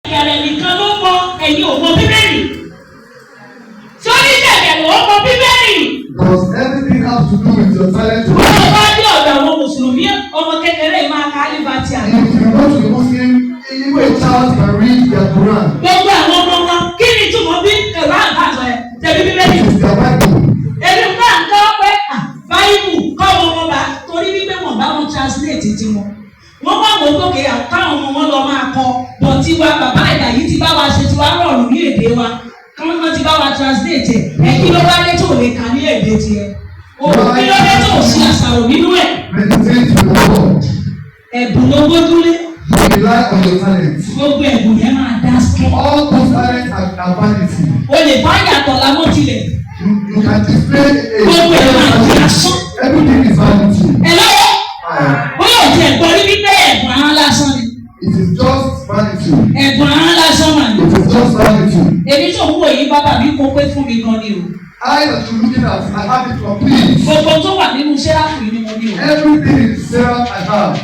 Ìyàrá nìkan ló mọ ẹ̀yin ò mọ Bíbélì. Sórí ìjẹ̀kẹ̀ ló mọ Bíbélì. Because everything has to do with your talent. Wọ́n bá dé ọ̀dọ̀ àwọn Mùsùlùmí ọmọ kékeré máa ka Alibati àná. If you go to the Muslim, even a child can read their Quran. Gbogbo àwọn ọmọ wọn kí ni túmọ̀ bí Quran bá sọ ẹ̀ tẹ̀lé Bíbélì. It is their Bible. Èmi náà ń kọ́ pé Báíbù kọ́ ọmọ wọn bá torí wípé wọ́n bá wọn translate ti wọn. Wọ́n bá wọn gòkè káwọn ọmọ wọn lọ máa kọ bọ̀ tiwa bàbá ẹ̀dá yìí ti bá wa ṣe tiwa rọrùn ní èdè wa káwọn náà ti bá wa translate ẹ̀ kí ló bá dé tó lè kà ní èdè tiẹ̀. Òun kí ló dé tó ṣe àṣàrò nínú ẹ̀. Meditate with the word. Ẹ̀bùn ló gbójúlé. Rely on your talent. Gbogbo ẹ̀bùn yẹn máa dá sí. All those talents are vanity. O lè bá yàtọ̀ lámọ́ tilẹ̀. You can display Gbogbo ẹ̀ máa di asán. everything is vanity. Ẹ lọ́wọ́. Bóyá òtí ẹ̀gbọ́n rí wípé ẹ̀bùn ahọ́n lásán ni. It is just vanity. Ẹ̀bùn ahọ́n lásán mà ní. It is just vanity. Èmi tó ń wò yí bàbá mi kó pé fún mi gan ni o. I that you looking at, I have it complete. Gbogbo tó wà nínú sẹ́ráfù yìí ni mo ní o. Everything in Sarah I have.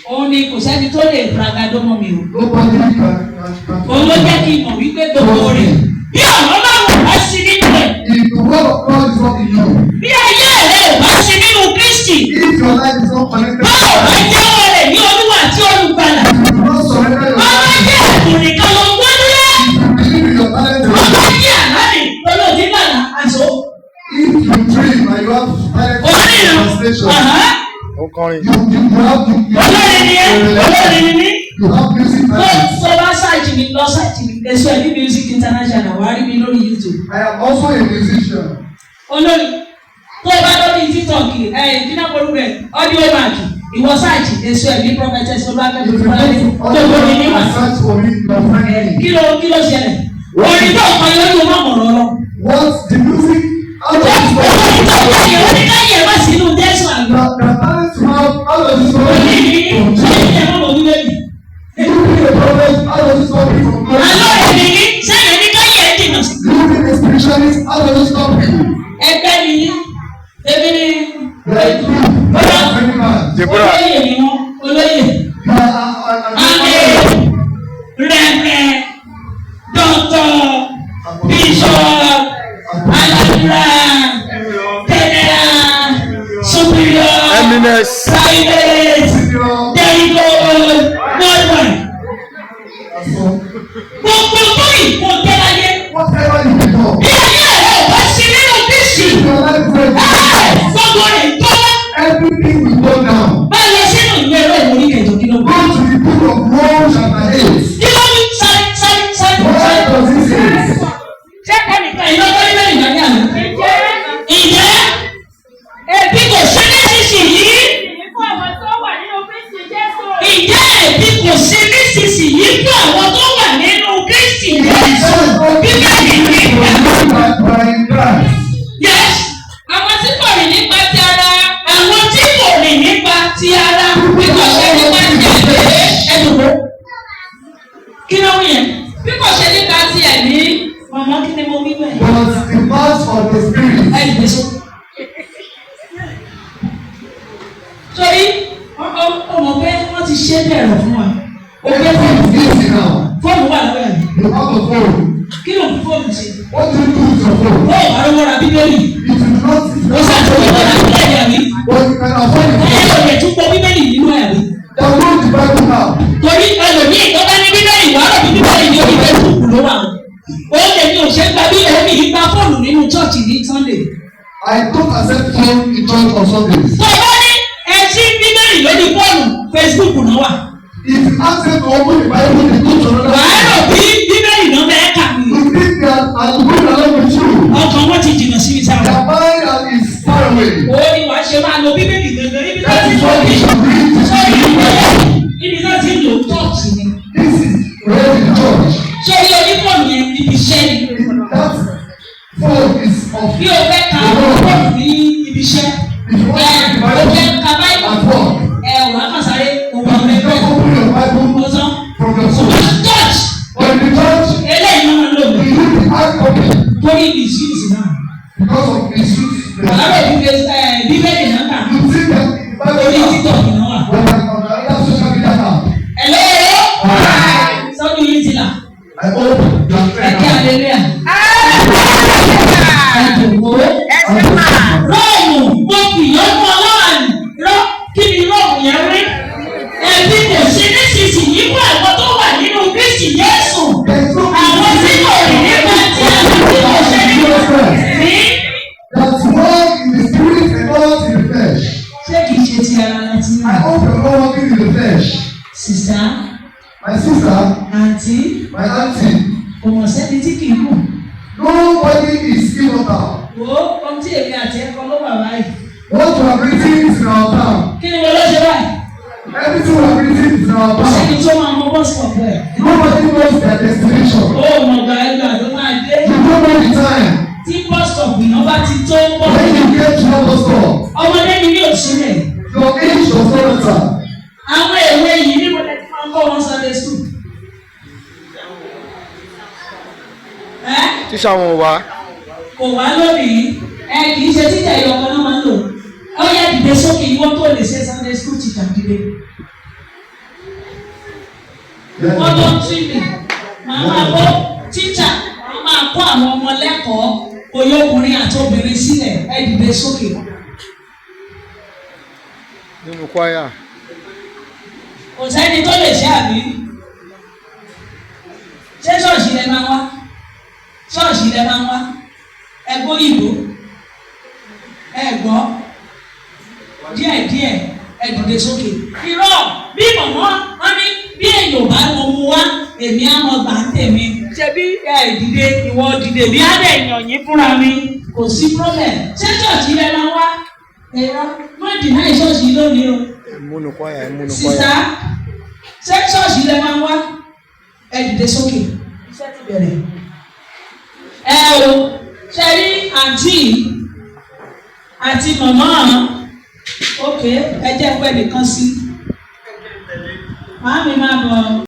Òun ni kò sẹ́ni tó lè bragadó mọ́ mi o. Nobody can. Òun ló jẹ́ kí n mọ̀ wípé gbogbo rẹ̀. Bí ọ̀rọ̀ bá wù wá sí nínú ẹ̀. If the word of God is not in you, Bí ayé rẹ̀ ò bá sí nínú Kristi. if your life is not connected to Báwo bá God, jẹ́wọ́ rẹ̀ ní Olúwa àti Olùgbàlà? if you do not surrender your Ọmọ life, jẹ́ ẹ̀bùn nìkan ló ń gbọ́dúrà. if you believe in your talent, Ọmọ jẹ́ àlàyé olóòtú gbàlà àṣọ. if you dream and you have talent translation, you have music talent. Tó bá ṣáàjì mi lọ ṣáàjì mi èso ẹ̀mí music international wà á rí mi lórí YouTube. I am also a musician. Olórí tó bá lórí TikTok ìdínà polúkọ audio mark ìwọ ṣáàjì èso ẹ̀mí prophetess olúwàkẹ́mi If you fúnlẹ̀ tó lórí want níwà. to search for me, my friend, Kí ló ṣẹlẹ̀? Orin tó kọ yóò yóò má mọ̀rọ̀ lọ. what the music, how does Orin it tó kọ yóò work? ní káyọ̀ má sínú Jésù àgbà. The talent you have, how does it work? Òní ní sẹ́yìn ẹ̀ mọ̀ mọ̀ wíwé mi. You being a prophet, how does it stop you from God? Àlọ́ èmi ní sẹ́yìn ní káyọ̀ ẹ̀ dìnnà sí. You being a spiritualist, how does it stop you? Ẹgbẹ́ mi ní ebi ní Like you, you are very bad. olóyè ni wọ́n olóyè. You are Adé rẹ̀rẹ̀ dọ́tọ̀ bíṣọ̀ aládùúrà tẹ̀lẹ́rà superior private dẹ́rìndó worldwide. Gbogbo bóyì kò tẹ́ láyé. whatever you become, Bí ayé rẹ̀ ò bá ṣe nínú Kristi. if your life breaks, Gbogbo rẹ̀ tó. everything will go down. Báyọ̀ sínú ìwé ẹ̀rọ ìwòrí kẹjọ kí ló Go gbé. to the book of Romans chapter 8. Kí ló ní sáré. What does it say? Ṣé ẹnìkan ìlọ́gbọ́n níbẹ̀ ìgbà ní àná? Ǹjẹ́ ẹbí kò sí nísinsìnyí? Ǹjẹ́ ẹbí kò sí nísinsìnyí fún àwọn tó wà nínú Kristi Jésù? Bíbélì nígbà. Yes, àwọn tí kò rìn nípa ti ara, àwọn tí kò rìn nípa ti ara, bí kò ṣe nípa ti ẹ̀dùnmọ́. Kí ló ń yẹn? Bí kò ṣe nípa ti ẹ̀mí, màmá kí ni mo wí bẹ́ẹ̀? But the march of the spirit. Ẹ dìde sọ. Torí ọmọ pé wọ́n ti ṣe bẹ̀rẹ̀ fún wa. Everything is easy now. Fóònù wà lọ́wọ́ ẹ̀. You have a phone. Kí ló ń fi fóònù ṣe? What do you do with your phone? Wọ́n ò bá lọ́wọ́ ra Bíbélì. If you do not, if you Ó ṣàtúnṣe wọ́n ra Bíbélì àbí. but you can afford it. Ẹ̀yẹ́ lè tún pọ̀ Bíbélì nínú ẹ̀ àbí. Download the Bible now. Torí ẹlòmíì tó bá ní Bíbélì wà lọ́bí Bíbélì ní orí Facebook ló wà. Ó lè ní òṣè gba Bíbélì mi gba fóònù nínú chọ́ọ̀chì ní Sunday. I don't accept phone in church on Sundays. Tó bá ní ẹtí Bíbélì lórí fóònù Facebook náà wà. If you ask them to open the Bible, they go to another. Wàá rò bí Bíbélì náà bẹ́ẹ̀ kà mí. You think that I'm going along with you. Ọkàn wọn ti jìnnà sí mi sáwọn. Their mind is far away. Ó ní wàá ṣe máa lo Bíbélì gẹ́gẹ́ níbi tó That ti is sọ why bí. you should read the Sọ́rí Bible. níbi tó ti ń lò tọ́ọ̀tì ni. This is where the church. Sọ́rí onífọ̀nù yẹn ibi iṣẹ́ ni. That phone is of. Bí o fẹ́ ka fọ́ọ̀nù ní ibi iṣẹ́. If you want to read the O fẹ́ Bible ka báyìí. at work, Wà á kàn sáré òun you àwọn can ẹgbẹ́. open your Bible Mo sọ. from your phone. Church But in the church, eléyìí máa ń lò you mí. need the hard copy Torí ibi ìṣúnìṣì náà. because of misuse. Wàhálà Bíbélì náà kà. You think that the Orí Bible is títọ̀ náà wà. on another social media app. Ẹ̀lọ́ sọ́dún yìí ti là. I hope you are Ẹ kí clear. hallelujah. Ẹ̀dùnkó. Róòmù mo kì í lọ́dún ọlọ́run rọ́ kí ni róòmù yẹn rí? Ẹbí kò ṣe nísinsìnyí fún àwọn tó wà nínú Kristi Jésù. Àwọn tí kò rí nípa tí àwọn tí kò ṣe nínú ní. That walk in the spirit and not in the flesh. Ṣé kìí ṣe ti ara láti I náà? hope you are not walking in the flesh. Sìsá, My sister, àǹtí, my auntie, kò mọ̀ sẹ́ni tí kìí kù. nobody is immortal. Wo ohun tí èmi àti ẹ̀kọ́ ló wà báyìí. What we have written is in our tongue. Kí ni mo lọ ṣe báyìí? Everything we have written is in our Kò sẹ́ni tongue. tó máa mọ bọ́sì ọ̀pọ̀ ẹ̀. Nobody knows their destination. Ó mọ̀ gbà ẹgbà tó máa dé. You don't know the time. Tí bọ́sítọ̀pù iná bá ti tó ń bọ̀. When you get to the store, Ọmọdé ni ní òṣìlẹ̀. your age does not matter. Àwọn èwe yìí ní wọlé tí wọ́n kọ́ wọn Sunday school. Tíṣà wọn wá. Kò wá lónìí. Kì í ṣe títà ìyọkọ náà máa ń lò. Ó yẹ dìde sókè ìwọ́n tó lè ṣe Sunday school tìjà dìde. Wọ́n lọ tún mi. Màá máa kó tíjà. Màá máa kó àwọn ọmọ lẹ́kọ̀ọ́. Oyè ọkùnrin àti obìnrin sílẹ̀. Ẹ dìde sókè. Nínú kwaya. Kò sẹ́ni tó lè ṣe àbí. Ṣé ṣọ́ọ̀ṣì lẹ máa wá? Ṣọ́ọ̀ṣì lẹ máa wá? Ẹ gbọ́ ìbò. Ẹ gbọ́. Díẹ̀díẹ̀ ẹ dìde sókè. Irọ́ bí mọ̀mọ́ wọ́n ní bí èèyàn bá mọ mu wá èmi á mọ gbà ń tèmi. Ṣé bí ẹ dìde ìwọ dìde bí á dẹ̀ yàn yín fúnra mi? Kò sí problem. Ṣé ṣọ́ọ̀ṣì lẹ máa wá? Ẹ̀rọ má dìnnà ìṣọ́ọ̀ṣì lónìí o. Múnú kwaya, múnú Sísá, kwaya. ṣé ṣọ́ọ̀ṣì lẹ máa wá? Ẹ dìde sókè. Iṣẹ́ ti bẹ̀rẹ̀. Ẹ o, ṣe rí àǹtí àti màmá òkè ẹ jẹ́ pẹ́ nìkan sí. Màámi máa bọ̀.